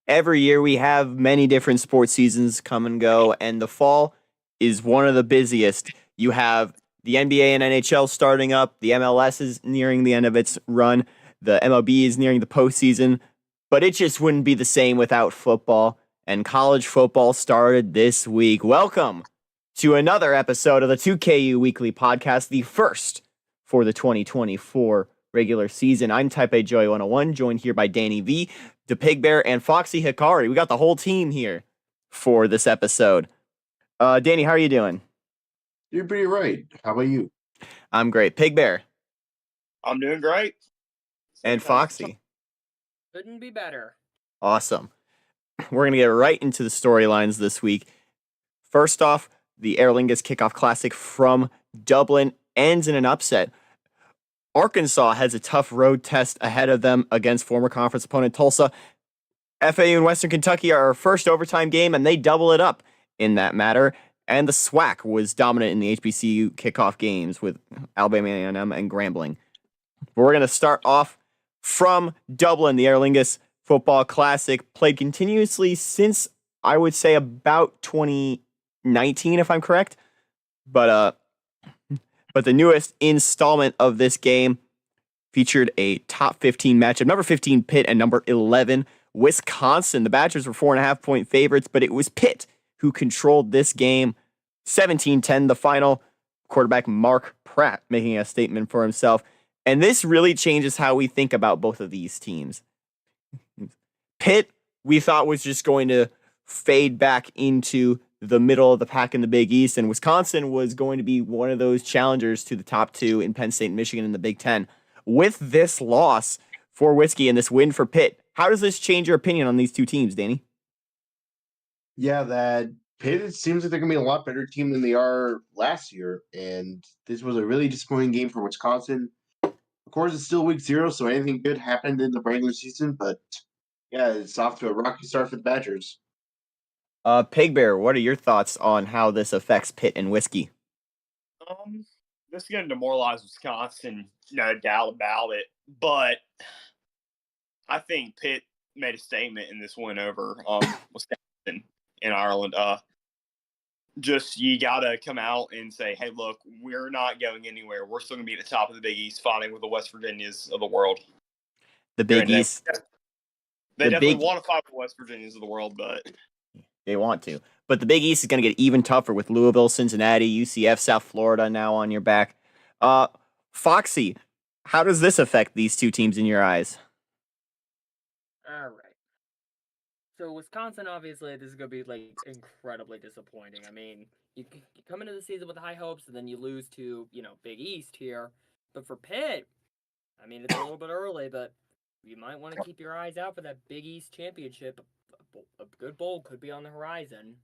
Every year we have many different sports seasons come and go, and the fall is one of the busiest. You have the NBA and NHL starting up, the MLS is nearing the end of its run, the MLB is nearing the postseason, but it just wouldn't be the same without football, and college football started this week. Welcome to another episode of the 2KU Weekly Podcast, the first for the 2024 regular season. I'm Type A Joy 101, joined here by Danny V, the Pig Bear, and Foxy Hikari. We got the whole team here for this episode. Danny, how are you doing? You're pretty right. How about you? I'm great. Pig Bear. I'm doing great. And Foxy. Couldn't be better. Awesome. We're going to get right into the storylines this week. First off, the Aer Lingus Kickoff Classic from Dublin ends in an upset. Arkansas has a tough road test ahead of them against former conference opponent Tulsa. FAU and Western Kentucky are our first overtime game, and they double it up in that matter. And the SWAC was dominant in the HBCU kickoff games with Alabama A&M and Grambling. We're going to start off from Dublin. The Aer Lingus Football Classic played continuously since, I would say, about 2019, if I'm correct. But the newest installment of this game featured a top 15 matchup. Number 15, Pitt, and number 11, Wisconsin. The Badgers were 4.5-point favorites, but it was Pitt who controlled this game. 17-10, the final. Quarterback Mark Pratt making a statement for himself. And this really changes how we think about both of these teams. Pitt, we thought, was just going to fade back into the middle of the pack in the Big East, and Wisconsin was going to be one of those challengers to the top two in Penn State and Michigan in the Big Ten. With this loss for Whiskey and this win for Pitt, how does this change your opinion on these two teams, Danny? Yeah, that Pitt, it seems like they're going to be a lot better team than they are last year, and this was a really disappointing game for Wisconsin. Of course, it's still week 0, so anything good happened in the regular season, but yeah, it's off to a rocky start for the Badgers. Pig Bear, what are your thoughts on how this affects Pitt and Whiskey? This is going to demoralize Wisconsin, no doubt about it. But I think Pitt made a statement in this win over Wisconsin in Ireland. Just you got to come out and say, hey, look, we're not going anywhere. We're still going to be at the top of the Big East, fighting with the West Virginias of the world. The Big East. They definitely want to fight with the West Virginias of the world, but they want to. But the Big East is going to get even tougher with Louisville, Cincinnati, UCF, South Florida now on your back. Foxy, how does this affect these two teams in your eyes? All right. So Wisconsin, obviously, this is going to be incredibly disappointing. I mean, you come into the season with high hopes, and then you lose to Big East here. But for Pitt, I mean, it's a little bit early, but you might want to keep your eyes out for that Big East championship. A good bowl could be on the horizon.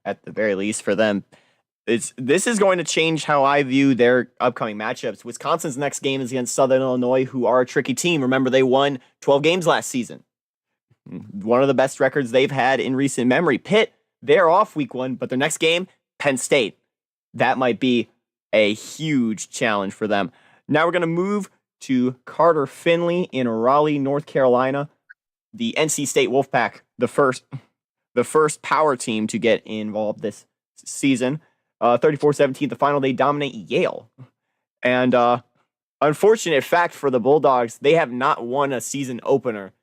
At the very least for them. This is going to change how I view their upcoming matchups. Wisconsin's next game is against Southern Illinois, who are a tricky team. Remember, they won 12 games last season. One of the best records they've had in recent memory. Pitt, they're off week 1, but their next game, Penn State. That might be a huge challenge for them. Now we're going to move to Carter Finley in Raleigh, North Carolina. The NC State Wolfpack, the first power team to get involved this season. 34-17, the final, they dominate Yale. And unfortunate fact for the Bulldogs, they have not won a season opener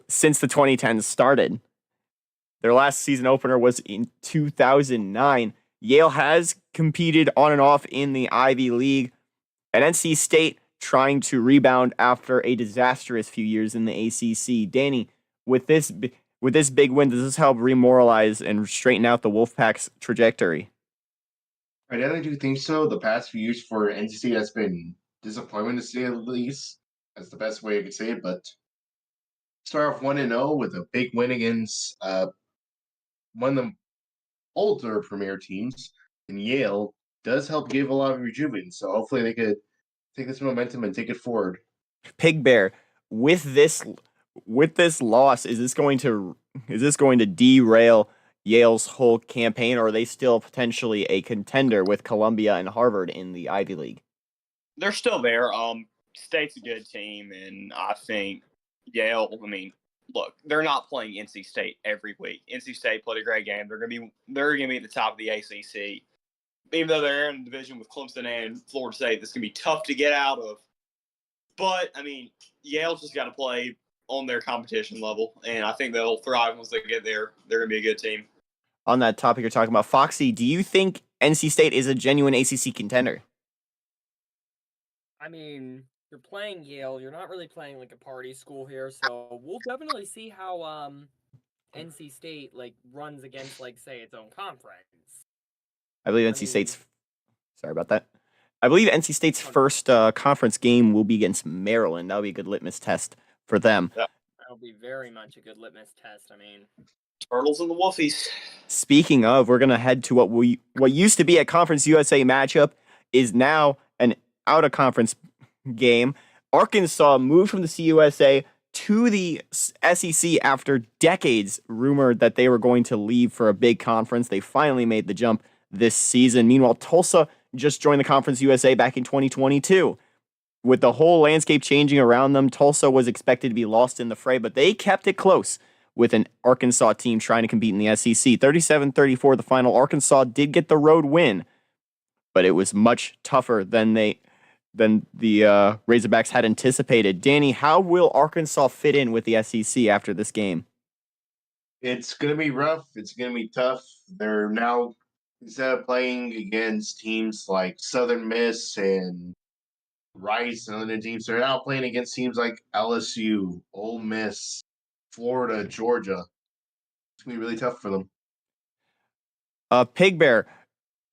since the 2010s started. Their last season opener was in 2009. Yale has competed on and off in the Ivy League. And NC State trying to rebound after a disastrous few years in the ACC. Danny, with this big win, does this help remoralize and straighten out the Wolfpack's trajectory? I definitely do think so. The past few years for NCC has been disappointment, to say the least. That's the best way I could say it. But start off 1-0 with a big win against one of the older premier teams in Yale does help give a lot of rejuvenation. So hopefully they could take this momentum and take it forward. Pig Bear, with this loss, is this going to derail Yale's whole campaign, or are they still potentially a contender with Columbia and Harvard in the Ivy League? They're still there. State's a good team, and I think Yale, I mean, look, they're not playing NC State every week. NC State played a great game. They're gonna be at the top of the ACC. Even though they're in a division with Clemson and Florida State, that's gonna be tough to get out of. But I mean, Yale's just got to play on their competition level, and I think they'll thrive once they get there. They're gonna be a good team. On that topic you're talking about, Foxy, do you think NC State is a genuine ACC contender? I mean, you're playing Yale. You're not really playing like a party school here, so we'll definitely see how NC State like runs against like say its own conference. I believe NC State's. Sorry about that. I believe NC State's first conference game will be against Maryland. That'll be a good litmus test for them. Yeah. That'll be very much a good litmus test. I mean, Turtles and the Wolfies. Speaking of, we're gonna head to what used to be a Conference USA matchup is now an out of conference game. Arkansas moved from the CUSA to the SEC after decades rumored that they were going to leave for a big conference. They finally made the jump this season. Meanwhile, Tulsa just joined the Conference USA back in 2022. With the whole landscape changing around them, Tulsa was expected to be lost in the fray, but they kept it close with an Arkansas team trying to compete in the SEC. 37-34 the final. Arkansas did get the road win, but it was much tougher than the Razorbacks had anticipated. Danny, how will Arkansas fit in with the SEC after this game? It's going to be rough. It's going to be tough. They're now, instead of playing against teams like Southern Miss and Rice and other teams, they're now playing against teams like LSU, Ole Miss, Florida, Georgia. It's going to be really tough for them. Pig Bear,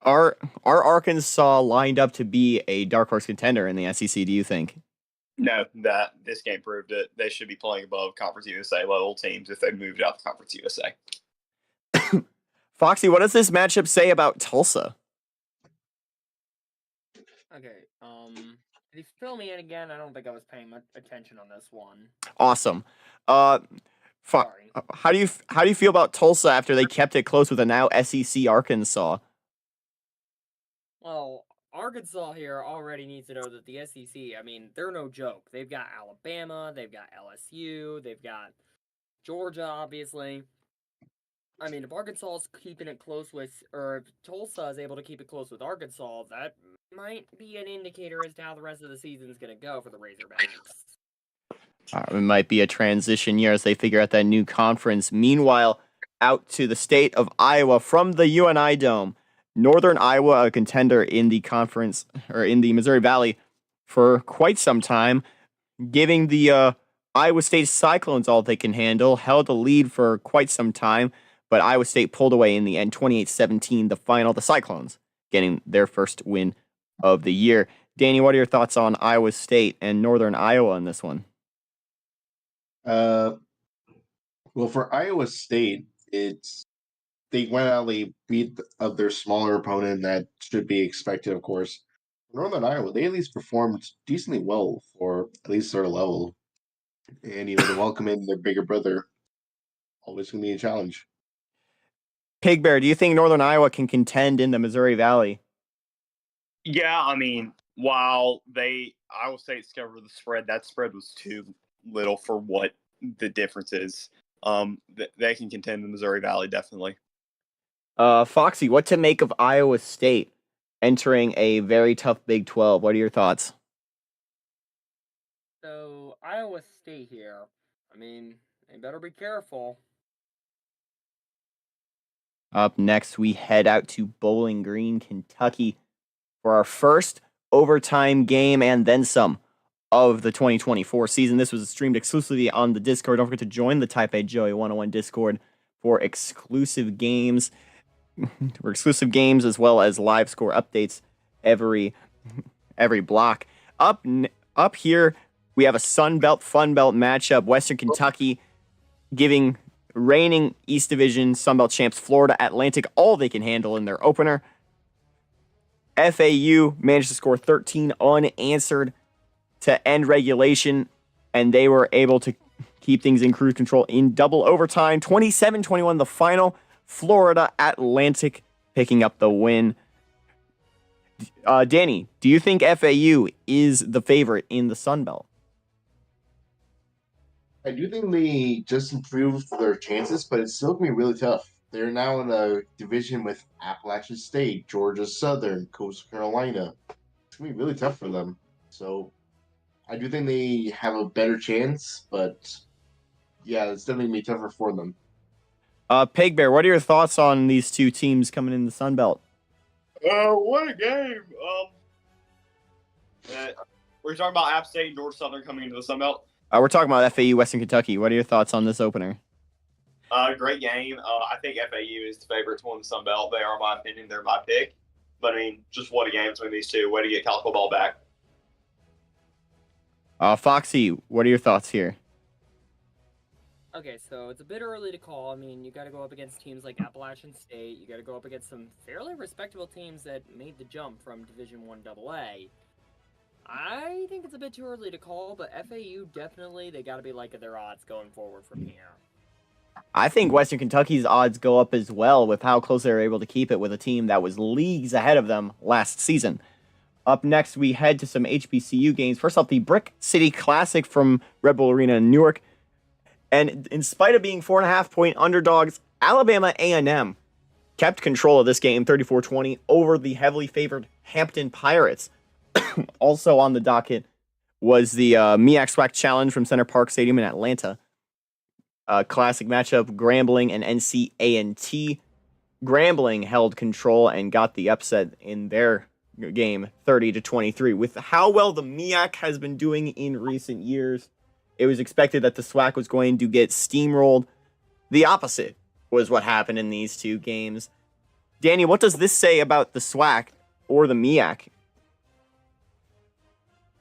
are Arkansas lined up to be a dark horse contender in the SEC, do you think? No, that this game proved it. They should be playing above Conference USA level teams if they moved out to Conference USA. Foxy, what does this matchup say about Tulsa? okay. Did you fill me in again? I don't think I was paying much attention on this one. Awesome. Sorry. How do you feel about Tulsa after they kept it close with a now SEC Arkansas? Well, Arkansas here already needs to know that the SEC, I mean, they're no joke. They've got Alabama, they've got LSU, they've got Georgia, obviously. I mean, if Arkansas is keeping it close with, or if Tulsa is able to keep it close with Arkansas, that might be an indicator as to how the rest of the season is going to go for the Razorbacks. It might be a transition year as they figure out that new conference. Meanwhile, out to the state of Iowa from the UNI Dome. Northern Iowa, a contender in the conference, or in the Missouri Valley for quite some time, giving the Iowa State Cyclones all they can handle, held a lead for quite some time, but Iowa State pulled away in the end, 28-17, the final. The Cyclones getting their first win of the year. Danny, what are your thoughts on Iowa State and Northern Iowa in this one? Well, for Iowa State, they went out, they beat of their smaller opponent. That should be expected, of course. Northern Iowa, they at least performed decently well for at least their level. And, to welcome in their bigger brother, always going to be a challenge. Pig Bear, do you think Northern Iowa can contend in the Missouri Valley? Yeah, I mean, while Iowa State covered the spread, that spread was too little for what the difference is. They can contend in the Missouri Valley, definitely. Foxy, what to make of Iowa State entering a very tough Big 12? What are your thoughts? So, Iowa State here, I mean, they better be careful. Up next, we head out to Bowling Green, Kentucky for our first overtime game and then some of the 2024 season. This was streamed exclusively on the Discord. Don't forget to join the Type A Joey 101 Discord for exclusive games. As well as live score updates every block. Up here, we have a Sun Belt Fun Belt matchup. Western Kentucky giving reigning East Division Sun Belt champs Florida Atlantic all they can handle in their opener. FAU managed to score 13 unanswered to end regulation, and they were able to keep things in cruise control in double overtime. 27-21 the final. Florida Atlantic picking up the win. Danny, do you think FAU is the favorite in the Sun Belt? I do think they just improved their chances, but it's still gonna be really tough. They're now in a division with Appalachian State, Georgia Southern, Coastal Carolina. It's gonna be really tough for them. So I do think they have a better chance, but yeah, it's definitely gonna be tougher for them. Pig Bear, what are your thoughts on these two teams coming in the Sun Belt? What a game! We're talking about App State and Georgia Southern coming into the Sun Belt. We're talking about FAU Western Kentucky. What are your thoughts on this opener? Great game. I think FAU is the favorite to win the Sun Belt. They are, in my opinion, they're my pick. But I mean, just what a game between these two. Way to get college football back. Foxy, what are your thoughts here? Okay, so it's a bit early to call. I mean, you got to go up against teams like Appalachian State. You got to go up against some fairly respectable teams that made the jump from Division One AA. I think it's a bit too early to call, but FAU definitely they got to be like their odds going forward from here. I think Western Kentucky's odds go up as well with how close they were able to keep it with a team that was leagues ahead of them last season. Up next, we head to some HBCU games. First off, the Brick City Classic from Red Bull Arena in Newark. And in spite of being 4.5-point underdogs, Alabama A&M kept control of this game 34-20 over the heavily favored Hampton Pirates. Also on the docket was the MEAC SWAC Challenge from Center Park Stadium in Atlanta. Classic matchup, Grambling and NC Grambling held control and got the upset in their game 30-23. With how well the MEAC has been doing in recent years, it was expected that the SWAC was going to get steamrolled. The opposite was what happened in these two games. Danny, what does this say about the SWAC or the MEAC?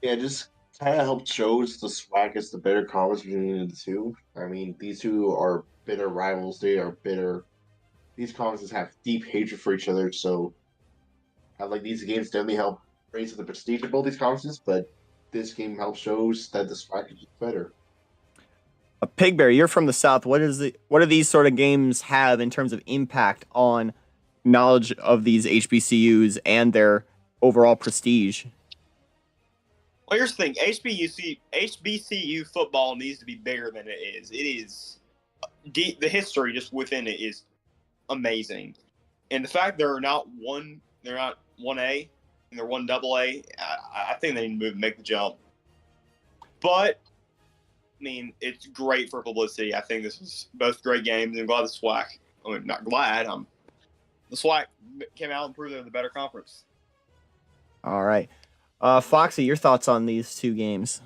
Yeah, just kind of helped shows the SWAC is the better conference between the two. I mean, these two are bitter rivals. They are bitter. These conferences have deep hatred for each other, so like these games definitely help raise the prestige of both these conferences, but this game helps shows that the SWAC is better. Pig Bear, you're from the South. What do these sort of games have in terms of impact on knowledge of these HBCUs and their overall prestige? Well, here's the thing: HBCU football needs to be bigger than it is. It is the history just within it is amazing, and the fact they're not 1A and they're 1AA. I think they need to make the jump. But I mean, it's great for publicity. I think this was both great games, and glad the SWAC. I mean, not glad. The SWAC came out and proved they're the better conference. All right. Foxy, your thoughts on these two games?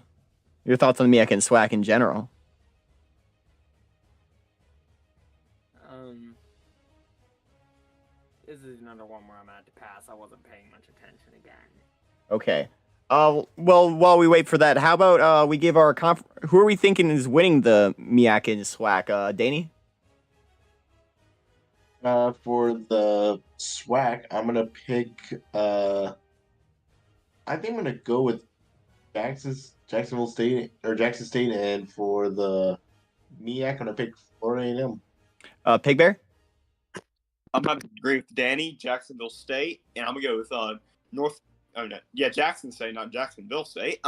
Your thoughts on MEAC and SWAC in general? This is another one where I'm at to pass. I wasn't paying much attention again. Okay. Well, while we wait for that, how about we give our who are we thinking is winning the MEAC and SWAC? Danny? For the SWAC, I'm gonna pick. I think I'm gonna go with Jackson State, and for the MEAC, I'm gonna pick Florida A&M. Pig Bear? I'm going to agree with Danny, Jacksonville State, and I'm going to go with Jackson State, not Jacksonville State.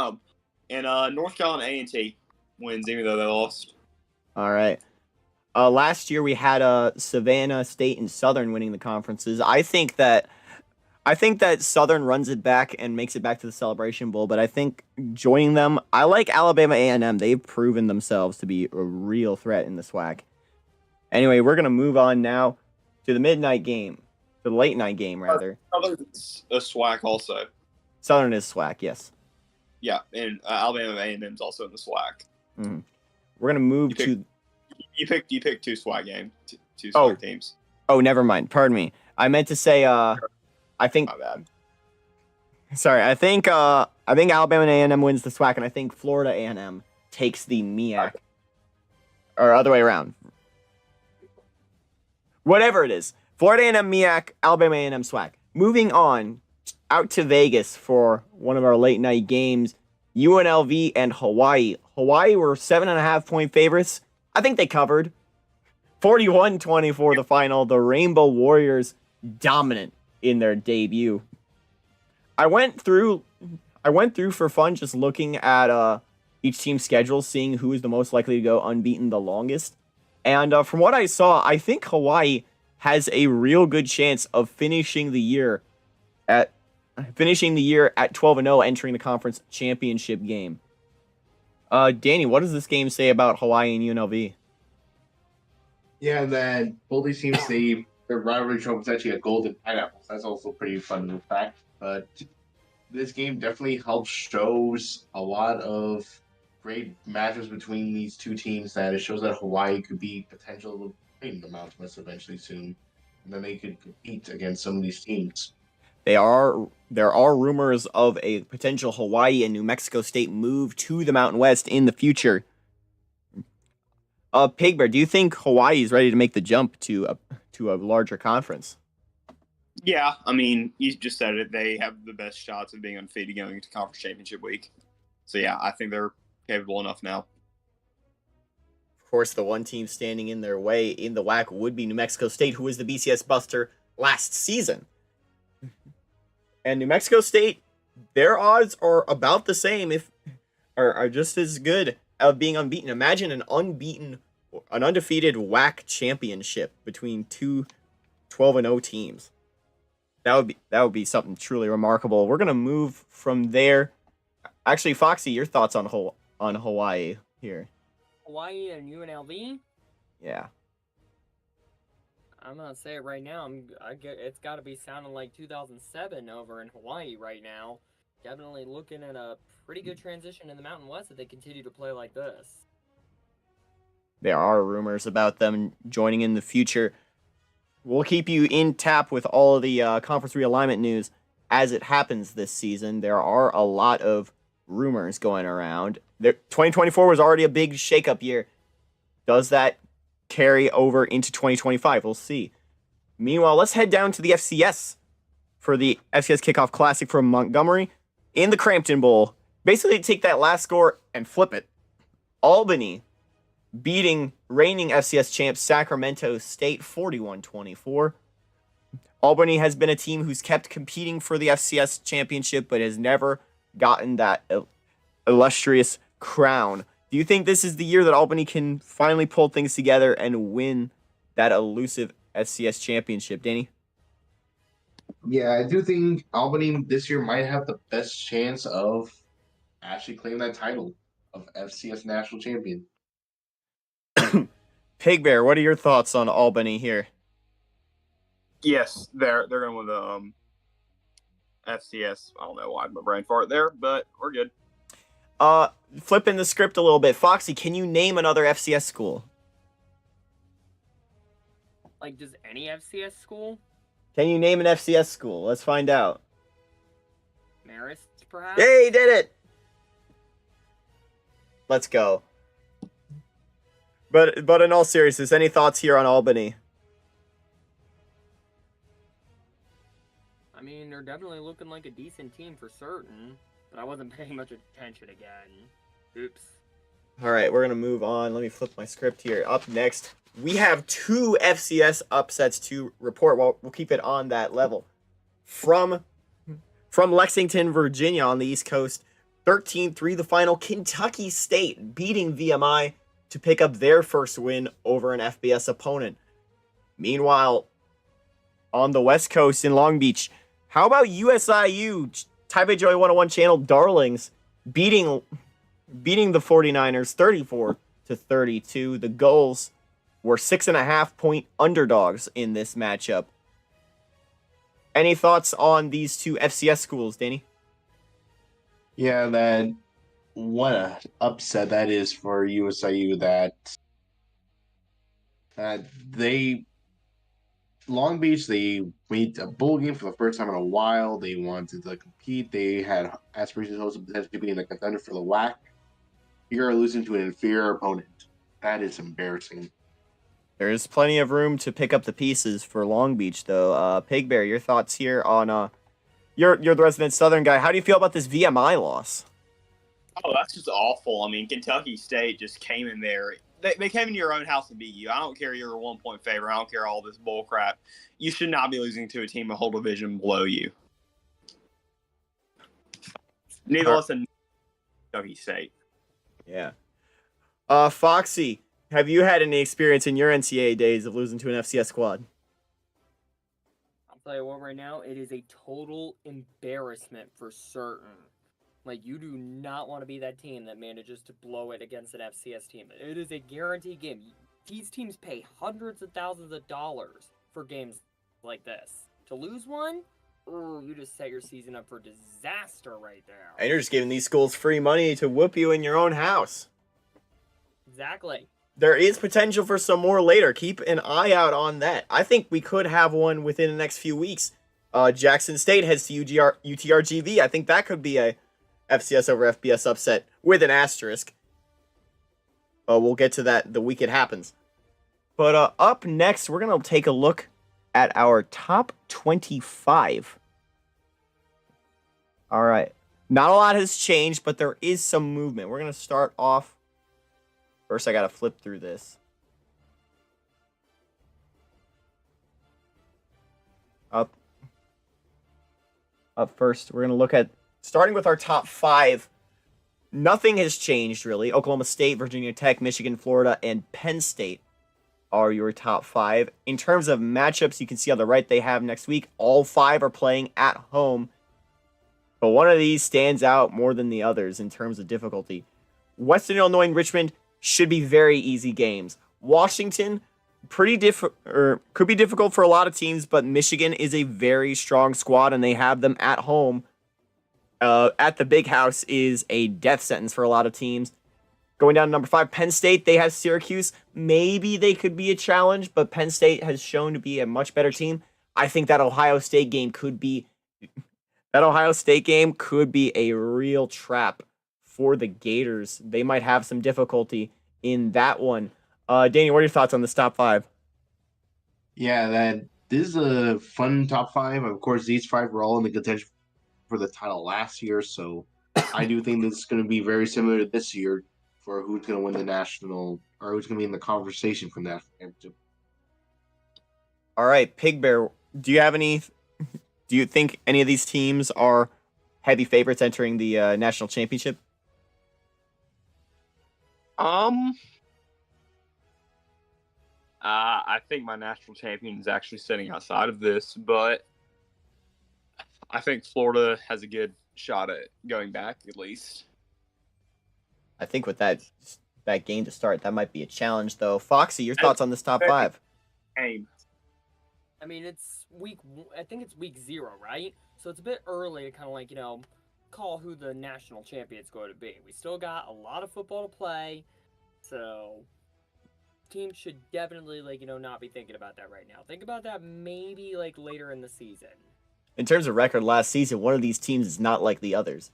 And North Carolina A&T wins, even though they lost. All right. Last year we had Savannah State and Southern winning the conferences. I think that Southern runs it back and makes it back to the Celebration Bowl, but I think joining them, I like Alabama A&M. They've proven themselves to be a real threat in the SWAC. Anyway, we're going to move on now to the midnight game, the late night game, rather. Southern's a SWAC also. Southern is SWAC, yes. Yeah, and Alabama A&M's also in the SWAC. Mm-hmm. We're gonna move to. You picked two SWAC games, two SWAC teams. Oh, never mind. Pardon me. I meant to say. I think. My bad. Sorry, I think Alabama A&M wins the SWAC, and I think Florida A&M takes the MEAC, or other way around. Whatever it is, Florida A&M MEAC, Alabama A&M SWAC. Moving on out to Vegas for one of our late night games, UNLV and Hawaii. Hawaii were 7.5-point favorites. I think they covered. 41-24 the final. The Rainbow Warriors dominant in their debut. I went through for fun just looking at each team's schedule, seeing who is the most likely to go unbeaten the longest. And from what I saw, I think Hawaii has a real good chance of finishing the year at 12-0, entering the conference championship game. Danny, what does this game say about Hawaii and UNLV? Yeah, and then both these teams, their rivalry trophy is actually a golden pineapple. That's also pretty fun little fact. But this game definitely helps shows a lot of great matchups between these two teams. That it shows that Hawaii could be potential in the Mountain West eventually soon, and then they could compete against some of these teams. There are rumors of a potential Hawaii and New Mexico State move to the Mountain West in the future. Pig Bear, do you think Hawaii is ready to make the jump to a larger conference? Yeah, I mean, you just said it. They have the best shots of being undefeated going into conference championship week. So yeah, I think they're capable enough now. Of course, the one team standing in their way in the WAC would be New Mexico State, who was the BCS Buster last season. And New Mexico State, their odds are about the same, are just as good of being unbeaten. Imagine an undefeated WAC championship between two 12-0 teams. That would be something truly remarkable. We're gonna move from there. Actually, Foxy, your thoughts on Hawaii here? Hawaii and UNLV? Yeah. I'm gonna say it right now. It's got to be sounding like 2007 over in Hawaii right now. Definitely looking at a pretty good transition in the Mountain West if they continue to play like this. There are rumors about them joining in the future. We'll keep you in tap with all of the conference realignment news as it happens this season. There are a lot of rumors going around. 2024 was already a big shakeup year. Does that carry over into 2025? We'll see. Meanwhile, let's head down to the FCS for the FCS Kickoff Classic from Montgomery in the Crampton Bowl. Basically, take that last score and flip it. Albany beating reigning FCS champs Sacramento State 41-24. Albany has been a team who's kept competing for the FCS championship but has never gotten that illustrious crown. Do you think this is the year that Albany can finally pull things together and win that elusive FCS championship, Danny? Yeah, I do think Albany this year might have the best chance of actually claiming that title of FCS national champion. Pig Bear, what are your thoughts on Albany here? Yes, they're going to win the FCS. I don't know why my brain fart there, but we're good. Flipping the script a little bit, Foxy, can you name another FCS school? Like, just any FCS school? Can you name an FCS school? Let's find out. Marist, perhaps? Hey, he did it! Let's go. But in all seriousness, any thoughts here on Albany? I mean, they're definitely looking like a decent team for certain, but I wasn't paying much attention again. Oops. All right, we're going to move on. Let me flip my script here. Up next, we have two FCS upsets to report. Well, we'll keep it on that level. From Lexington, Virginia on the East Coast, 13-3 the final, Kentucky State beating VMI to pick up their first win over an FBS opponent. Meanwhile, on the West Coast in Long Beach, how about USIU, Taipei Joy 101 channel darlings, beating the 49ers 34-32. The Gulls were 6.5-point underdogs in this matchup. Any thoughts on these two FCS schools, Danny? Yeah, what an upset that is for USIU. Long Beach, they made a bowl game for the first time in a while. They wanted to compete. They had aspirations of potentially being a contender for the WAC. You're losing to an inferior opponent. That is embarrassing. There is plenty of room to pick up the pieces for Long Beach, though. Pig Bear, your thoughts here on you're the resident Southern guy. How do you feel about this VMI loss? Oh, that's just awful. I mean, Kentucky State just came in there. They came into your own house and beat you. I don't care you're a 1-point favorite. I don't care all this bull crap. You should not be losing to a team a whole division below you. Needless than Kentucky State. Yeah. Foxy, have you had any experience in your NCAA days of losing to an FCS squad? I'll tell you what, right now, it is a total embarrassment for certain. Like, you do not want to be that team that manages to blow it against an FCS team. It is a guaranteed game. These teams pay hundreds of thousands of dollars for games like this. To lose one, ooh, you just set your season up for disaster right there. And you're just giving these schools free money to whoop you in your own house. Exactly. There is potential for some more later. Keep an eye out on that. I think we could have one within the next few weeks. Jackson State heads to UTRGV. I think that could be a FCS over FBS upset with an asterisk. We'll get to that the week it happens. But up next, we're going to take a look at our top 25. All right. Not a lot has changed, but there is some movement. We're going to start off. First, I got to flip through this. Up first, we're going to look at, starting with our top 5. Nothing has changed, really. Oklahoma State, Virginia Tech, Michigan, Florida, and Penn State are your top 5. In terms of matchups, you can see on the right they have next week. All 5 are playing at home. But one of these stands out more than the others in terms of difficulty. Western Illinois and Richmond should be very easy games. Washington, could be difficult for a lot of teams, but Michigan is a very strong squad, and they have them at home. At the Big House is a death sentence for a lot of teams. Going down to number 5, Penn State, they have Syracuse. Maybe they could be a challenge, but Penn State has shown to be a much better team. I think that Ohio State game could be a real trap for the Gators. They might have some difficulty in that one. Danny, what are your thoughts on this top 5? Yeah, this is a fun top 5. Of course, these 5 were all in the contention for the title last year, so I do think this is going to be very similar to this year for who's going to win the national, or who's going to be in the conversation for that championship. All right, Pig Bear, do you think any of these teams are heavy favorites entering the national championship? I think my national champion is actually sitting outside of this, but I think Florida has a good shot at going back, at least. I think with that game to start, that might be a challenge, though. Foxy, your thoughts on this top 5? Aim. I mean, I think it's week 0, right? So it's a bit early to kind of call who the national champion's going to be. We still got a lot of football to play, so teams should definitely not be thinking about that right now. Think about that maybe later in the season. In terms of record last season, one of these teams is not like the others.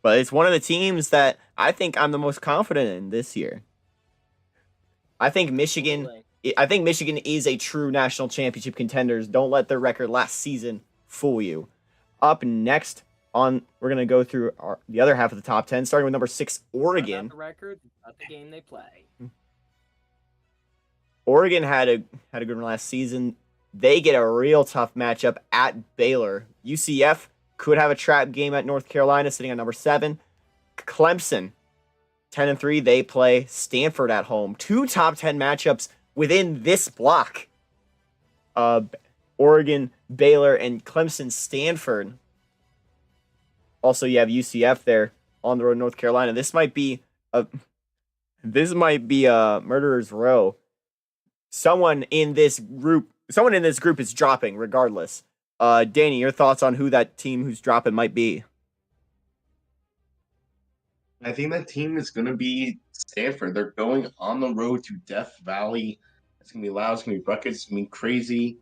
But it's one of the teams that I think I'm the most confident in this year. I think Michigan is a true national championship contenders. Don't let their record last season fool you. Up next, we're going to go through the other half of the top 10, starting with number 6, Oregon. Not the record, not the game they play. Oregon had a good one last season. They get a real tough matchup at Baylor. UCF could have a trap game at North Carolina, sitting at number 7. Clemson, 10-3. They play Stanford at home. 2 top 10 matchups within this block. Oregon, Baylor, and Clemson, Stanford. Also, you have UCF there on the road, North Carolina. This might be a murderer's row. Someone in this group is dropping regardless. Danny, your thoughts on who that team who's dropping might be? I think that team is going to be Stanford. They're going on the road to Death Valley. It's going to be loud. It's going to be buckets. It's going to be crazy.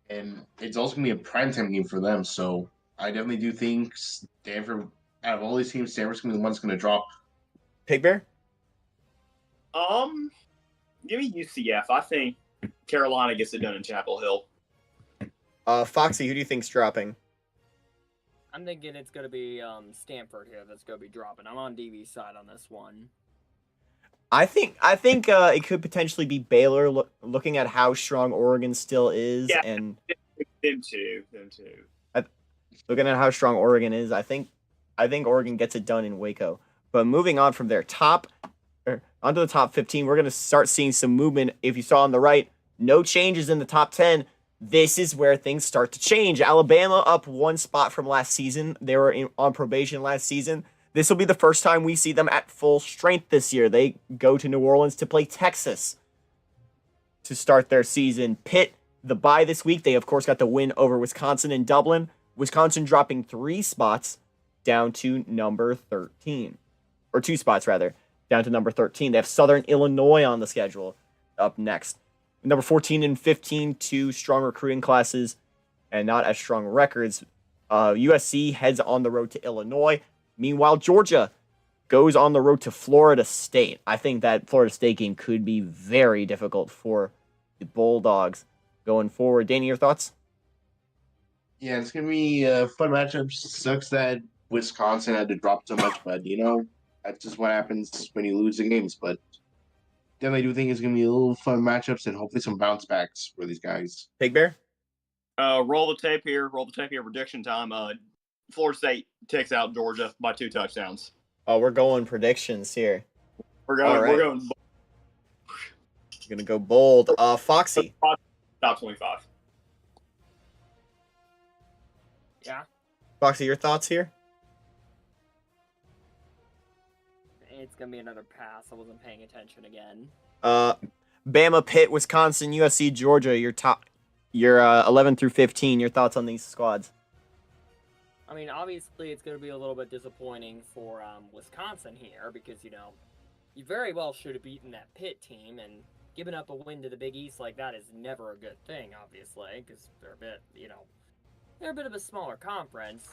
And it's also going to be a primetime game for them. So I definitely do think Stanford, out of all these teams, Stanford's going to be the one that's going to drop. Pig Bear? Give me UCF. I think Carolina gets it done in Chapel Hill. Foxy, who do you think's dropping? I'm thinking it's going to be Stanford here that's going to be dropping. I'm on DV's side on this one. I think it could potentially be Baylor, looking at how strong Oregon still is, Yeah, and them too. Looking at how strong Oregon is, I think Oregon gets it done in Waco. But moving on from their onto the top 15, we're going to start seeing some movement. If you saw on the right, no changes in the top 10. This is where things start to change. Alabama up 1 spot from last season. They were on probation last season. This will be the first time we see them at full strength this year. They go to New Orleans to play Texas to start their season. Pitt, the bye this week, they of course got the win over Wisconsin in Dublin. Wisconsin dropping 3 spots down to number 13. Or 2 spots, rather, down to number 13. They have Southern Illinois on the schedule up next. Number 14 and 15, 2 strong recruiting classes and not as strong records. USC heads on the road to Illinois. Meanwhile, Georgia goes on the road to Florida State. I think that Florida State game could be very difficult for the Bulldogs going forward. Danny, your thoughts? Yeah, it's gonna be a fun matchup. Sucks that Wisconsin had to drop so much, but that's just what happens when you lose the games. But definitely do think it's gonna be a little fun matchups and hopefully some bounce backs for these guys. Big Bear? Roll the tape here. Prediction time. Florida State takes out Georgia by 2 touchdowns. Oh, we're going predictions here. We're going. Gonna go bold. Foxy. Top 25. Yeah. Foxy, your thoughts here? It's gonna be another pass. I wasn't paying attention again. Bama, Pitt, Wisconsin, USC, Georgia. Your 11 through 15. Your thoughts on these squads? I mean, obviously, it's going to be a little bit disappointing for Wisconsin here because, you very well should have beaten that Pitt team, and giving up a win to the Big East like that is never a good thing, obviously, because they're a bit, they're a bit of a smaller conference.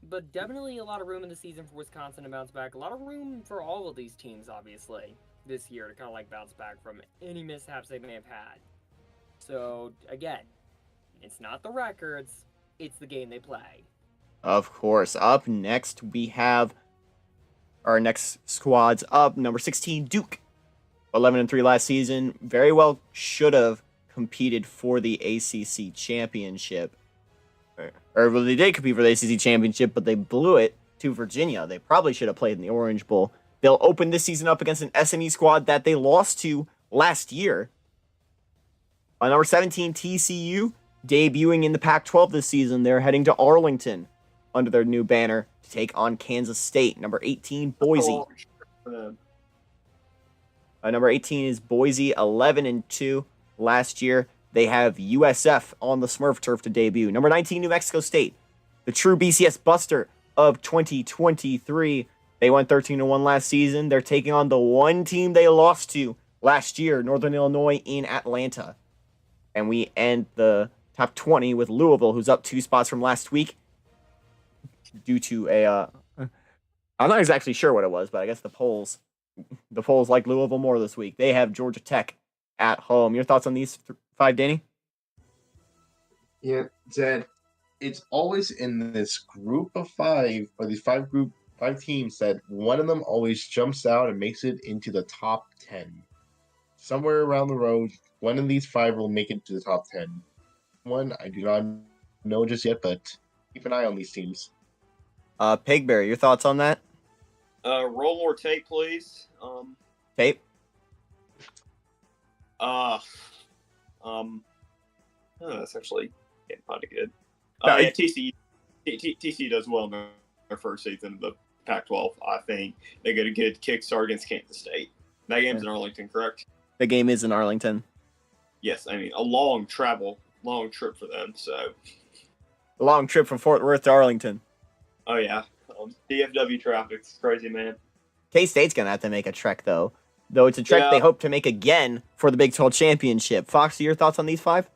But definitely a lot of room in the season for Wisconsin to bounce back. A lot of room for all of these teams, obviously, this year to kind of, bounce back from any mishaps they may have had. So, again, it's not the records, it's the game they play. Of course. Up next, we have our next squads up. Number 16, Duke. 11-3 last season. Very well should have competed for the ACC championship. Well, they did compete for the ACC championship, but they blew it to Virginia. They probably should have played in the Orange Bowl. They'll open this season up against an SMU squad that they lost to last year. Number 17, TCU. Debuting in the Pac-12 this season. They're heading to Arlington under their new banner to take on Kansas State. Number 18, Boise. Number 18 is Boise, 11-2 last year. They have USF on the Smurf turf to debut. Number 19, New Mexico State, the true BCS buster of 2023. They went 13-1 last season. They're taking on the one team they lost to last year, Northern Illinois in Atlanta. And we end the top 20 with Louisville, who's up 2 spots from last week due to I'm not exactly sure what it was, but I guess the polls like Louisville more this week. They have Georgia Tech at home. Your thoughts on these 5, Danny? Yeah, Zed, it's always in this group of 5, or these 5 teams, that one of them always jumps out and makes it into the top 10. Somewhere around the road, one of these 5 will make it to the top 10. One, I do not know just yet, but keep an eye on these teams. Pigberry, your thoughts on that? Roll more tape, please. Tape? That's actually getting kind of good. No, yeah, TCU does well in their first season of the Pac-12. I think they get a good kickstart against Kansas State. That game's in Arlington, correct? The game is in Arlington. Yes, I mean a long trip for them. So A long trip from Fort Worth to Arlington. Oh yeah, DFW traffic's crazy, man. K-State's gonna have to make a trek though it's a trek they hope to make again for the Big 12 championship. Foxy, your thoughts on these 5?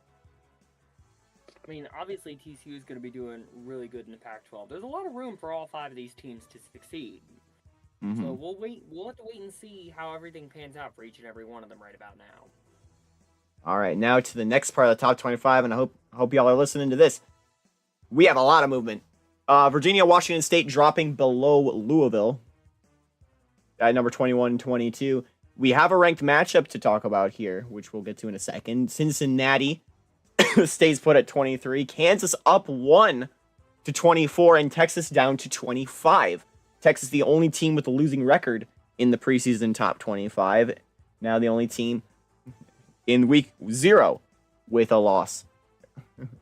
I mean, obviously TCU is going to be doing really good in the Pac-12. There's a lot of room for all 5 of these teams to succeed. Mm-hmm. So we'll have to wait and see how everything pans out for each and every one of them right about now. All right, now to the next part of the top 25, and I hope y'all are listening to this. We have a lot of movement. Virginia, Washington State dropping below Louisville at number 21 and 22. We have a ranked matchup to talk about here, which we'll get to in a second. Cincinnati stays put at 23. Kansas up 1 to 24, and Texas down to 25. Texas, the only team with a losing record in the preseason top 25. Now the only team in week 0 with a loss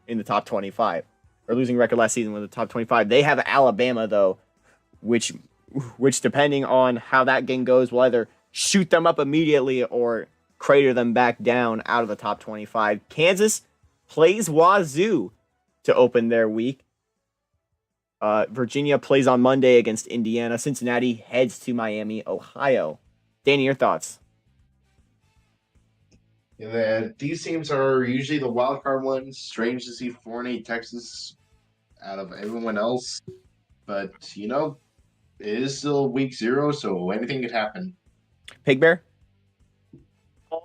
in the top 25. Or losing record last season with the top 25. They have Alabama, though, which depending on how that game goes, will either shoot them up immediately or crater them back down out of the top 25. Kansas plays Wazoo to open their week. Virginia plays on Monday against Indiana. Cincinnati heads to Miami, Ohio. Danny, your thoughts? Yeah, these teams are usually the wild card ones. Strange to see 4-8 Texas out of everyone else. But, it is still week 0, so anything could happen. Pig Bear?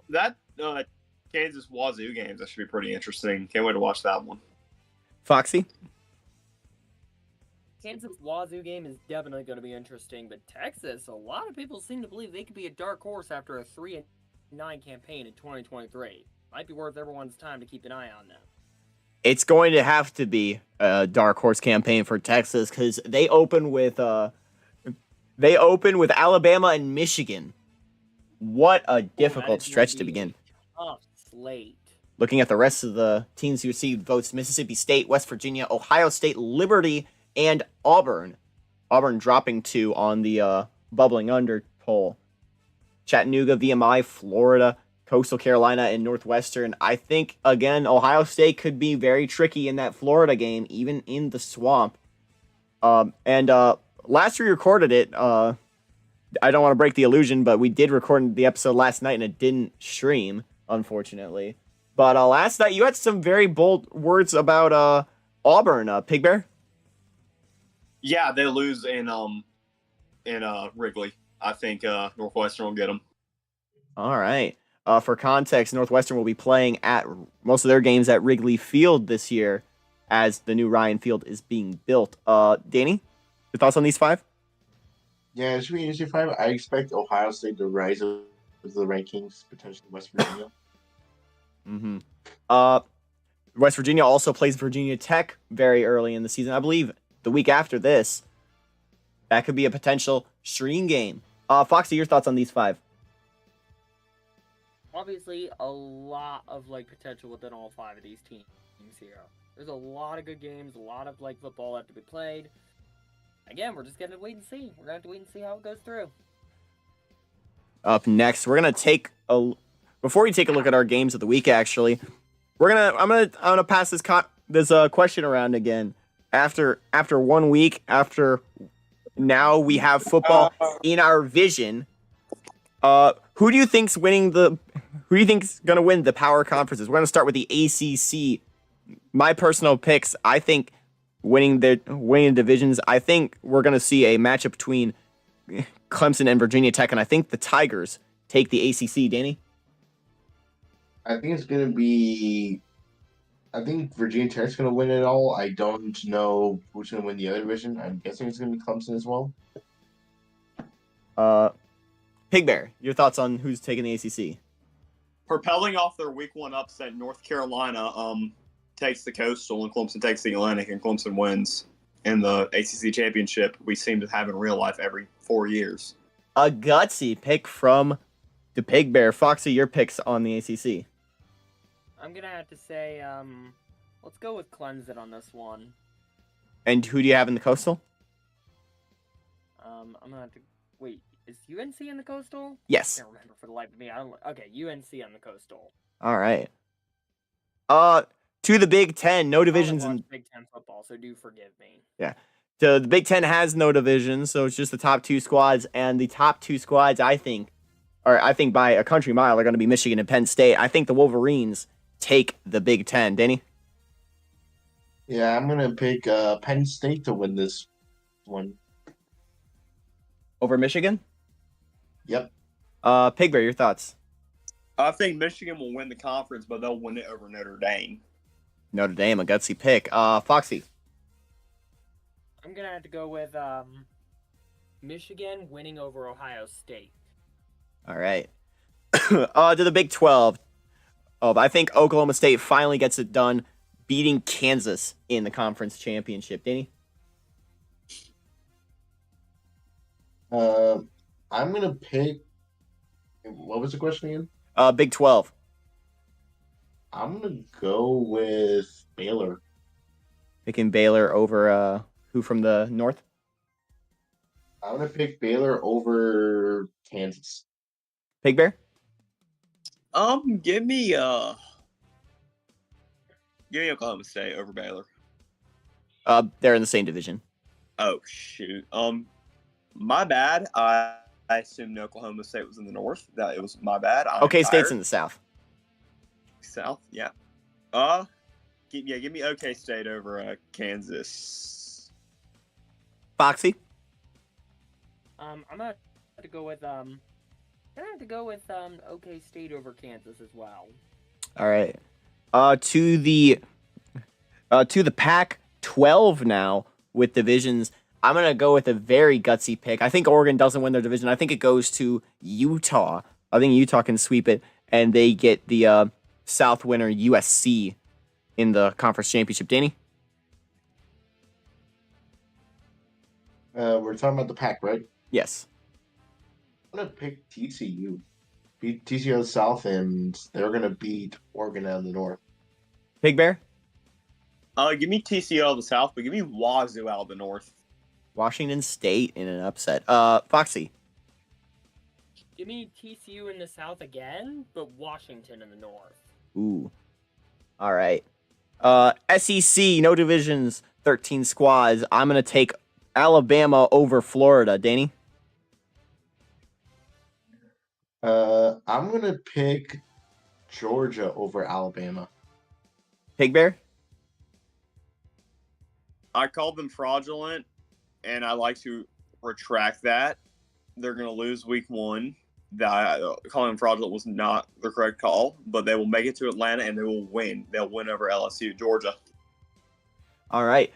That Kansas Wazoo games, that should be pretty interesting. Can't wait to watch that one. Foxy? Kansas Wazoo game is definitely going to be interesting, but Texas, a lot of people seem to believe they could be a dark horse after a 3-9 campaign in 2023. Might be worth everyone's time to keep an eye on them. It's going to have to be a dark horse campaign for Texas because they open with Alabama and Michigan. What a difficult stretch to begin. Tough slate. Looking at the rest of the teams who received votes: Mississippi State, West Virginia, Ohio State, Liberty, and Auburn. Auburn dropping 2 on the bubbling under poll. Chattanooga, VMI, Florida, Coastal Carolina, and Northwestern. I think, again, Ohio State could be very tricky in that Florida game, even in the swamp. Last we recorded it, I don't want to break the illusion, but we did record the episode last night and it didn't stream, unfortunately. But last night you had some very bold words about Auburn, Pig Bear. Yeah, they lose in Wrigley. I think Northwestern will get them. All right. For context, Northwestern will be playing at most of their games at Wrigley Field this year as the new Ryan Field is being built. Danny, your thoughts on these 5? Yeah, it should be easy 5. I expect Ohio State to rise up to the rankings, potentially West Virginia. West Virginia also plays Virginia Tech very early in the season. I believe the week after this. That could be a potential stream game. Foxy, your thoughts on these 5? Obviously, a lot of potential within all 5 of these teams here. There's a lot of good games, a lot of football left to be played. Again, we're just gonna wait and see. We're gonna have to wait and see how it goes through. Up next, we're gonna before we take a look at our games of the week. Actually, I'm gonna pass this question around again. After 1 week, after now we have football in our vision. Who do you think's winning Who do you think's gonna win the power conferences? We're gonna start with the ACC. My personal picks, I think, winning divisions. I think we're gonna see a matchup between Clemson and Virginia Tech, and I think the Tigers take the ACC. Danny? I think it's going to be... I think Virginia Tech's going to win it all. I don't know who's going to win the other division. I'm guessing it's going to be Clemson as well. Pig Bear, your thoughts on who's taking the ACC? Propelling off their week 1 upset, North Carolina takes the Coastal and Clemson takes the Atlantic, and Clemson wins in the ACC championship we seem to have in real life every 4 years. A gutsy pick from the Pig Bear. Foxy, your picks on the ACC? I'm going to have to say, let's go with Clemson on this one. And who do you have in the Coastal? I'm going to have to... Wait, is UNC in the Coastal? Yes. I can't remember for the life of me. Okay, UNC on the Coastal. All right. To the Big Ten, no divisions in Big Ten football, so do forgive me. Yeah. The Big Ten has no divisions, so it's just the top 2 squads, and the top 2 squads, I think by a country mile, are going to be Michigan and Penn State. I think the Wolverines take the Big Ten. Danny? Yeah, I'm going to pick Penn State to win this one. Over Michigan? Yep. Pig Bear, your thoughts? I think Michigan will win the conference, but they'll win it over Notre Dame. Notre Dame, a gutsy pick. Foxy? I'm going to have to go with Michigan winning over Ohio State. All right. To the Big 12. I think Oklahoma State finally gets it done, beating Kansas in the conference championship. Danny? I'm gonna pick. What was the question again? Big 12. I'm gonna go with Baylor. Picking Baylor over who from the north? I'm gonna pick Baylor over Kansas. Pig Bear? Give me Oklahoma State over Baylor. They're in the same division. Oh shoot. My bad. I assumed Oklahoma State was in the north. That it was my bad. OK State's in the south. South. Yeah. Give me OK State over Kansas. Foxy? I'm gonna have to go with OK State over Kansas as well. All right. To the Pac-12 now with divisions. I'm gonna go with a very gutsy pick. I think Oregon doesn't win their division. I think it goes to Utah. I think Utah can sweep it, and they get the South winner USC in the conference championship. Danny? We're talking about the pack, right? Yes. I'm gonna pick TCU. Beat TCU South, and they're gonna beat Oregon out of the North. Pig Bear? Give me TCU out of the South, but give me Wazoo out of the North. Washington State in an upset. Foxy? Give me TCU in the South again, but Washington in the North. Ooh. All right. SEC, no divisions, 13 squads. I'm going to take Alabama over Florida. Danny? I'm gonna pick Georgia over Alabama. Pig Bear? I called them fraudulent, and I like to retract that. They're going to lose week 1. Calling them fraudulent was not the correct call, but they will make it to Atlanta and they will win. They'll win over LSU, Georgia. All right.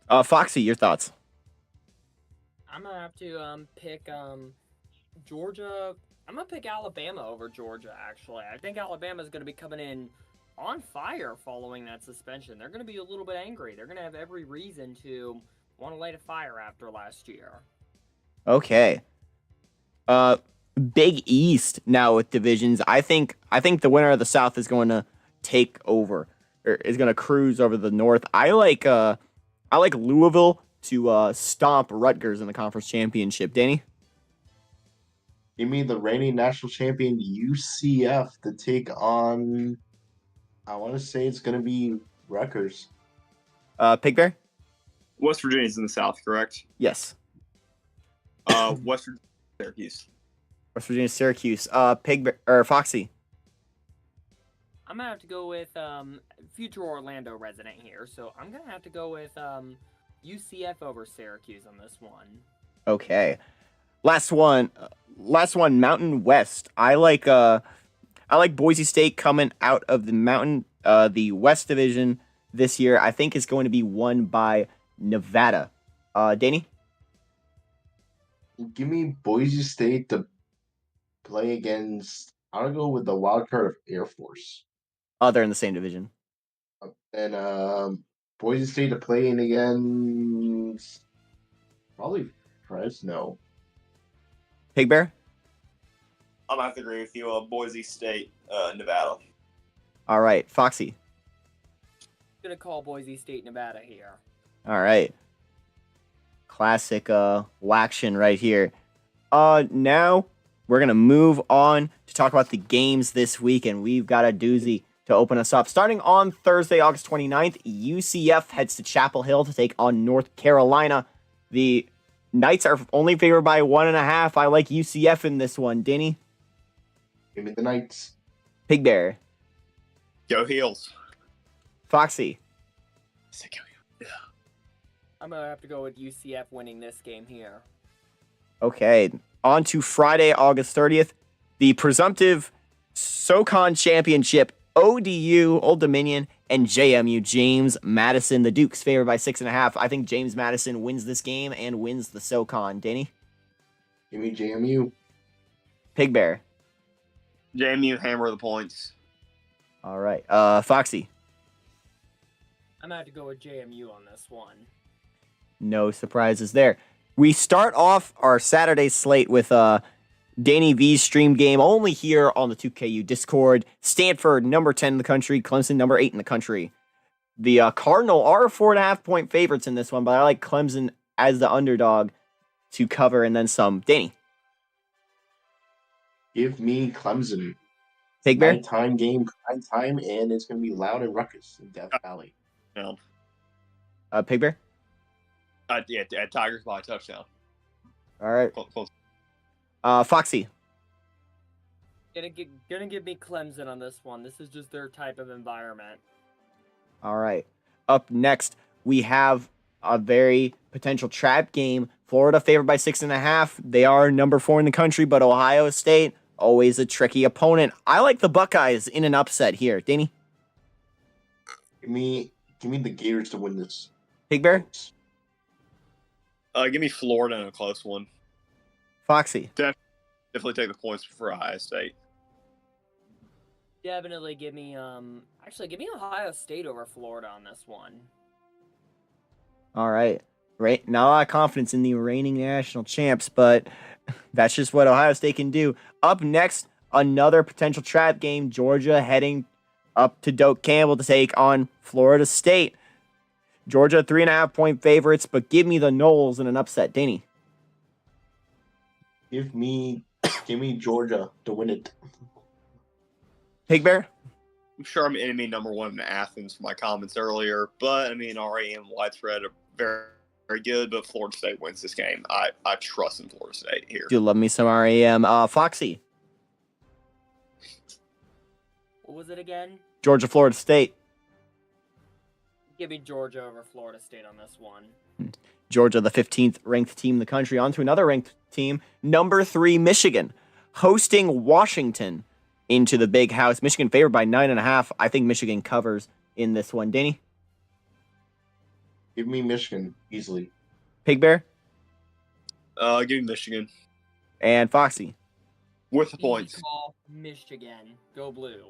Foxy, your thoughts? I'm gonna have to pick Georgia. I'm gonna pick Alabama over Georgia. Actually, I think Alabama's gonna be coming in on fire following that suspension. They're gonna be a little bit angry. They're gonna have every reason to want to light a fire after last year. Okay. Big East now with divisions. I think the winner of the South is going to take over, or is going to cruise over the North. I like Louisville to stomp Rutgers in the conference championship. Danny? Give me the reigning national champion UCF to take on. I want to say it's gonna be Rutgers. Pig Bear? West Virginia's in the South, correct? Yes. West Virginia, Syracuse. West Virginia, Syracuse. Pig Bear, or Foxy? I'm gonna have to go with future Orlando resident here, so I'm gonna have to go with UCF over Syracuse on this one. Okay. Last one, Mountain West. I like Boise State coming out of the West Division this year. I think is going to be won by Nevada. Danny? Give me Boise State to play against. I'm gonna go with the wild card of Air Force. They're in the same division. And Boise State to play in against probably Fresno. Pig Bear? I'm gonna have to agree with you. Boise State, Nevada. All right. Foxy? I'm gonna call Boise State, Nevada here. All right. Classic Waction right here. Now we're going to move on to talk about the games this week, and we've got a doozy to open us up. Starting on Thursday, August 29th, UCF heads to Chapel Hill to take on North Carolina. The Knights are only favored by 1.5. I like UCF in this one. Danny? Give me the Knights. Pig Bear? Go Heels. Foxy? I'm gonna have to go with UCF winning this game here. Okay, on to Friday, August 30th, the presumptive SoCon Championship, ODU, Old Dominion, and JMU, James Madison. The Dukes favored by 6.5. I think James Madison wins this game and wins the SoCon. Danny? Give me JMU. Pig Bear? JMU hammer the points. All right, Foxy? I'm gonna have to go with JMU on this one. No surprises there. We start off our Saturday slate with Danny V's stream game only here on the 2KU Discord. Stanford, number 10 in the country. Clemson, number 8 in the country. The Cardinal are 4.5-point favorites in this one, but I like Clemson as the underdog to cover and then some. Danny. Give me Clemson. Big Bear? Nighttime game, prime time, and it's going to be loud and ruckus in Death Valley. No. Pig Bear? Yeah, Tigers by a touchdown. All right. Close. Foxy. Gonna give me Clemson on this one. This is just their type of environment. All right. Up next, we have a very potential trap game. Florida favored by 6.5. They are number 4 in the country, but Ohio State, always a tricky opponent. I like the Buckeyes in an upset here. Danny? Give me the Gators to win this. Big Bear? Give me Florida in a close one. Foxy? Definitely take the points for Ohio State. Definitely give me Ohio State over Florida on this one. All right. Right. Not a lot of confidence in the reigning national champs, but that's just what Ohio State can do. Up next, another potential trap game. Georgia heading up to Doak Campbell to take on Florida State. Georgia 3.5-point favorites, but give me the Noles in an upset. Danny. Give me Georgia to win it. Pig Bear? I'm sure I'm enemy number 1 in Athens for my comments earlier, but I mean, RAM widespread are very, very good, but Florida State wins this game. I trust in Florida State here. Do love me some RAM. Foxy? What was it again? Georgia, Florida State. Give me Georgia over Florida State on this one. Georgia, the 15th ranked team in the country. On to another ranked team, number 3, Michigan, hosting Washington into the big house. Michigan favored by 9.5. I think Michigan covers in this one. Danny? Give me Michigan easily. Pig Bear? Give me Michigan. And Foxy? With the points. Call Michigan. Go blue.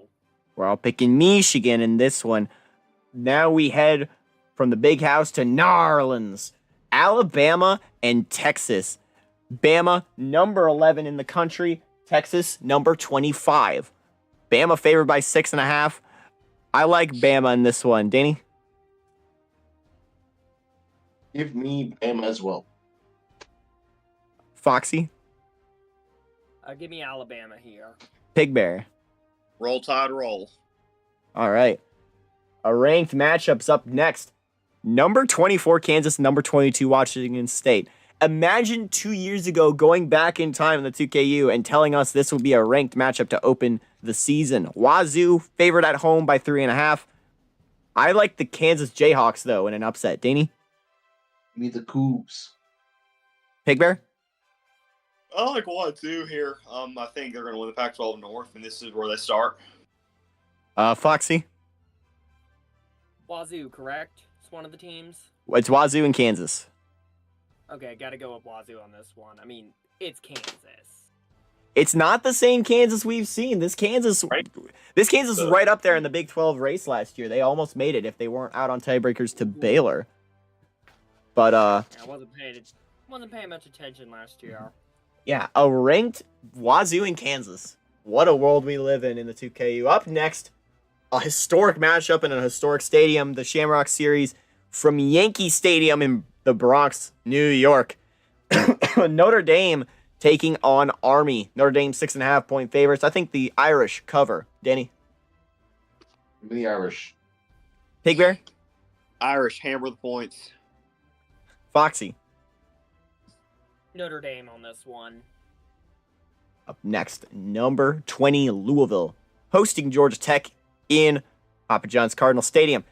We're all picking Michigan in this one. Now we head from the big house to Narlands, Alabama and Texas. Bama, number 11 in the country. Texas, number 25. Bama favored by 6.5. I like Bama in this one. Danny? Give me Bama as well. Foxy? Give me Alabama here. Pig Bear? Roll Tide, roll. All right. A ranked matchup's up next. Number 24, Kansas, number 22, Washington State. Imagine 2 years ago going back in time in the 2KU and telling us this would be a ranked matchup to open the season. Wazoo favored at home by 3.5. I like the Kansas Jayhawks, though, in an upset. Danny? Give me the Cougs. Pig Bear? I like Wazoo here. I think they're going to win the Pac-12 North, and this is where they start. Foxy? Wazoo, correct? It's one of the teams. It's Wazoo and Kansas. Okay, gotta go with Wazoo on this one. I mean, it's Kansas. It's not the same Kansas we've seen. This Kansas is right up there in the Big 12 race last year. They almost made it if they weren't out on tiebreakers to Baylor. But I wasn't paying much attention last year. yeah, a ranked Wazoo and Kansas. What a world we live in the 2KU. Up next, a historic matchup in a historic stadium, the Shamrock Series from Yankee Stadium in the Bronx, New York. Notre Dame taking on Army. Notre Dame 6.5-point favorites. I think the Irish cover. Danny? Give me the Irish. Pig Bear? Irish, hammer the points. Foxy? Notre Dame on this one. Up next, number 20, Louisville, hosting Georgia Tech in Papa John's Cardinal Stadium.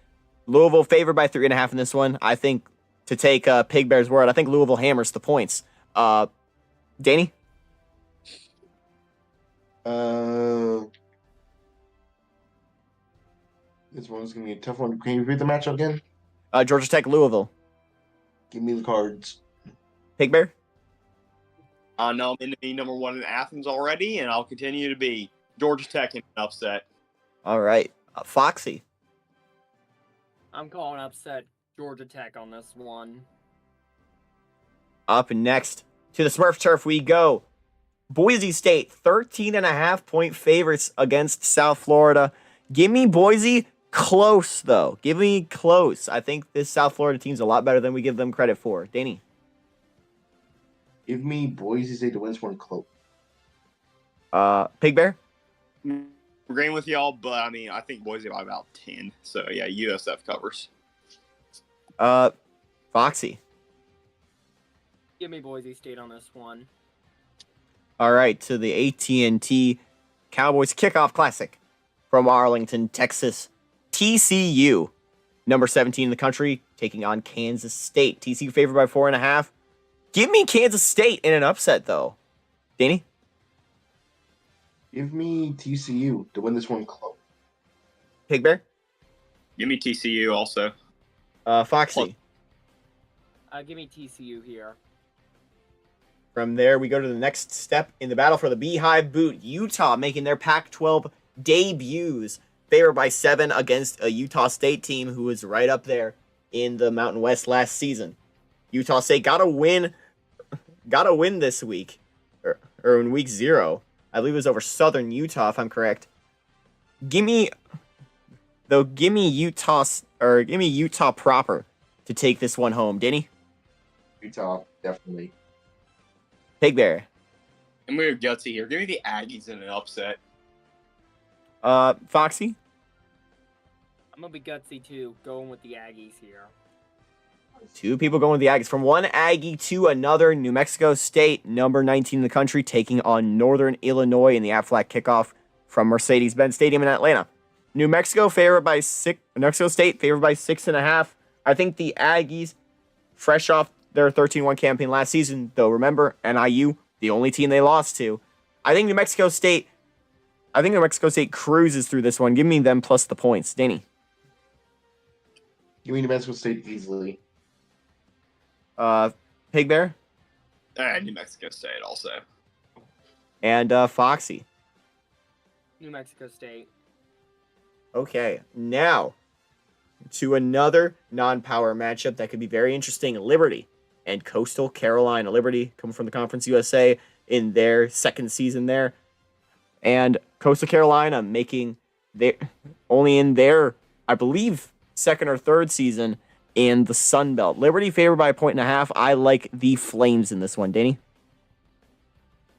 Louisville favored by 3.5 in this one. I think, to take Pig Bear's word, I think Louisville hammers the points. Danny? This one's going to be a tough one. Can you repeat the matchup again? Georgia Tech, Louisville. Give me the Cards. Pig Bear? I know I'm enemy number 1 in Athens already, and I'll continue to be. Georgia Tech in an upset. All right. Foxy? I'm calling upset Georgia Tech on this one. Up next to the Smurf Turf we go. Boise State, 13.5-point favorites against South Florida. Give me Boise close, though. Give me close. I think this South Florida team's a lot better than we give them credit for. Danny. Give me Boise State to win this one close. Pig Bear? Agreeing with y'all, but I mean, I think Boise by about 10. So yeah, USF covers. Foxy. Give me Boise State on this one. All right, to the AT&T Cowboys Kickoff Classic from Arlington, Texas. TCU, number 17 in the country, taking on Kansas State. TCU favored by 4.5. Give me Kansas State in an upset, though. Danny? Give me TCU to win this one close. Pig Bear? Give me TCU also. Foxy? Give me TCU here. From there, we go to the next step in the battle for the Beehive Boot. Utah making their Pac-12 debuts. Favored by 7 against a Utah State team who was right up there in the Mountain West last season. Utah State got a win this week, or in week 0. I believe it was over Southern Utah, if I'm correct. Give me Utah proper to take this one home. Denny? Utah, definitely. Pig Bear? I'm going to go gutsy here. Give me the Aggies in an upset. Foxy? I'm going to be gutsy too, going with the Aggies here. 2 people going with the Aggies. From one Aggie to another, New Mexico State, number 19 in the country, taking on Northern Illinois in the Aflac kickoff from Mercedes-Benz Stadium in Atlanta. New Mexico State favored by 6.5. I think the Aggies, fresh off their 13-1 campaign last season, though remember, NIU, the only team they lost to. I think New Mexico State cruises through this one. Give me them plus the points. Danny? Give me New Mexico State easily. Pig Bear? New Mexico State also. And Foxy? New Mexico State. Okay, now to another non-power matchup that could be very interesting. Liberty and Coastal Carolina. Liberty coming from the Conference USA in their second season there. And Coastal Carolina making only in their, I believe, second or third season in the Sun Belt. Liberty favored by 1.5. I like the Flames in this one. Danny?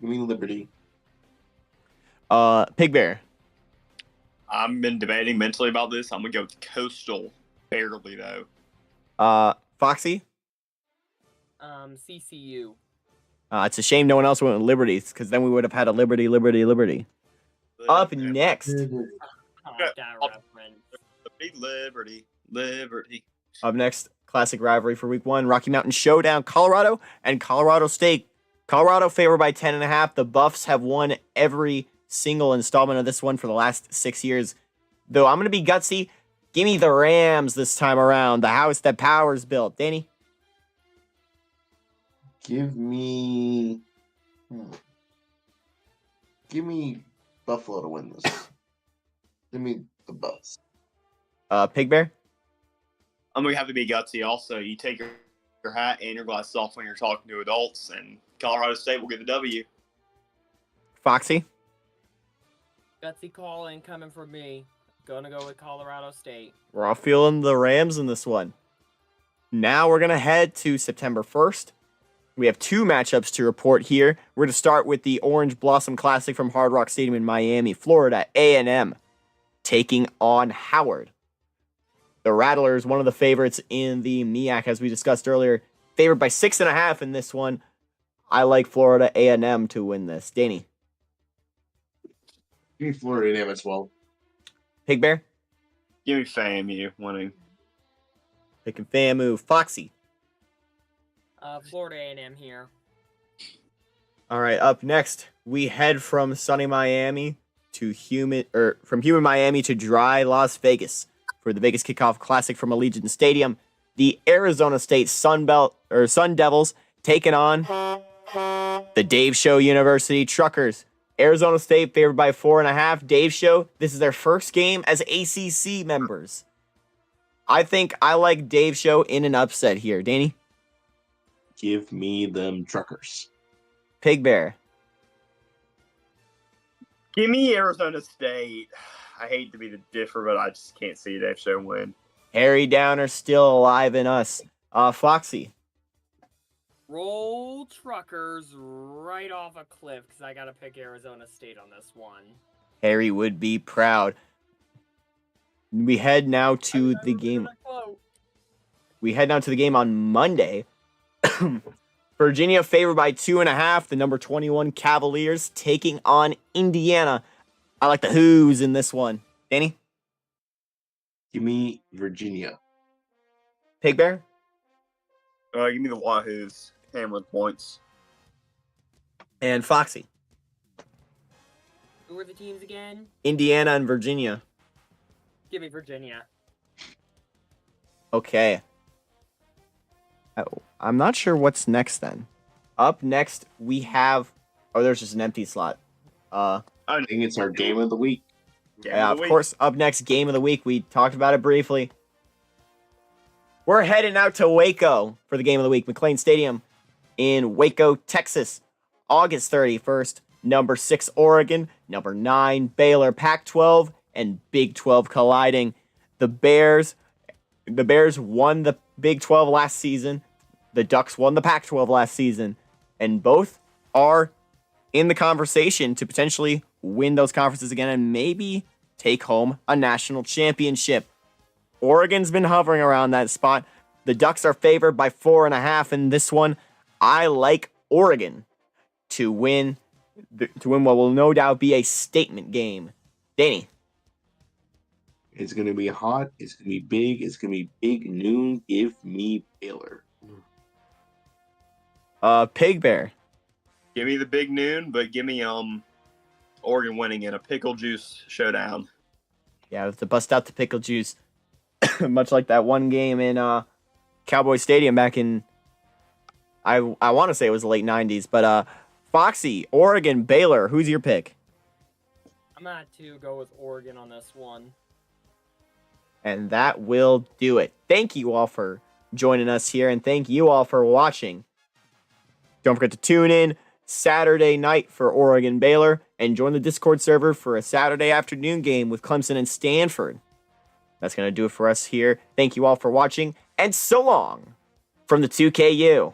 Give me Liberty. Pig Bear? I've been debating mentally about this. I'm going to go with Coastal. Barely, though. Foxy? CCU. It's a shame no one else went with Liberty, because then we would have had a Liberty. Up next. Liberty. Up next, classic rivalry for week 1, Rocky Mountain Showdown, Colorado and Colorado State. Colorado favored by 10.5. The Buffs have won every single installment of this one for the last 6 years. Though I'm going to be gutsy. Give me the Rams this time around. The house that Powers built. Danny? Give me Buffalo to win this. Give me the Buffs. Pig Bear? I'm going to have to be gutsy also. You take your hat and your glasses off when you're talking to adults, and Colorado State will get the W. Foxy? Gutsy calling coming from me. Gonna go with Colorado State. We're all feeling the Rams in this one. Now we're going to head to September 1st. We have 2 matchups to report here. We're going to start with the Orange Blossom Classic from Hard Rock Stadium in Miami, Florida. A&M taking on Howard. The Rattlers, one of the favorites in the MEAC, as we discussed earlier, favored by 6.5 in this one. I like Florida A&M to win this. Danny? Give me Florida A&M as well. Pig Bear? Give me FAMU winning. Picking FAMU. Foxy? Florida A&M here. All right, up next, we head from sunny Miami to humid Miami to dry Las Vegas for the Vegas Kickoff Classic from Allegiant Stadium. The Arizona State Sun Devils taking on the Dave Show University Truckers. Arizona State favored by 4.5. Dave Show, this is their first game as ACC members. I think I like Dave Show in an upset here. Danny? Give me them truckers. Pig Bear. Give me Arizona State. I hate to be the differ, but I just can't see that show win. Harry Downer still alive in us. Foxy. Roll truckers right off a cliff because I gotta pick Arizona State on this one. Harry would be proud. We head now to the game. We head now to the game on Monday. Virginia favored by 2.5. The number 21 Cavaliers taking on Indiana. I like the Who's in this one. Danny? Give me Virginia. Pig Bear? Give me the Wahoos. Hammer the points. And Foxy. Who are the teams again? Indiana and Virginia. Give me Virginia. Okay. I'm not sure what's next then. Up next, we have... Oh, there's just an empty slot. I think it's our game of the week. Of course, up next, game of the week. We talked about it briefly. We're heading out to Waco for the game of the week. McLean Stadium in Waco, Texas. August 31st. Number 6, Oregon. Number 9, Baylor. Pac-12 and Big 12 colliding. The Bears won the Big 12 last season. The Ducks won the Pac-12 last season. And both are in the conversation to potentially win those conferences again and maybe take home a national championship. Oregon's been hovering around that spot. The Ducks are favored by 4.5 in this one. I like Oregon to win what will no doubt be a statement game. Danny. It's going to be hot. It's going to be big. It's going to be big noon. Give me Baylor. Pig Bear. Give me the big noon, but give me Oregon winning in a pickle juice showdown. Yeah, I have to bust out the pickle juice. Much like that one game in Cowboy Stadium back in, I want to say it was the late 90s. But Foxy, Oregon, Baylor, who's your pick? I'm going to have to go with Oregon on this one. And that will do it. Thank you all for joining us here, and thank you all for watching. Don't forget to tune in Saturday night for Oregon Baylor, and join the Discord server for a Saturday afternoon game with Clemson and Stanford. That's going to do it for us here. Thank you all for watching, and so long from the 2KU.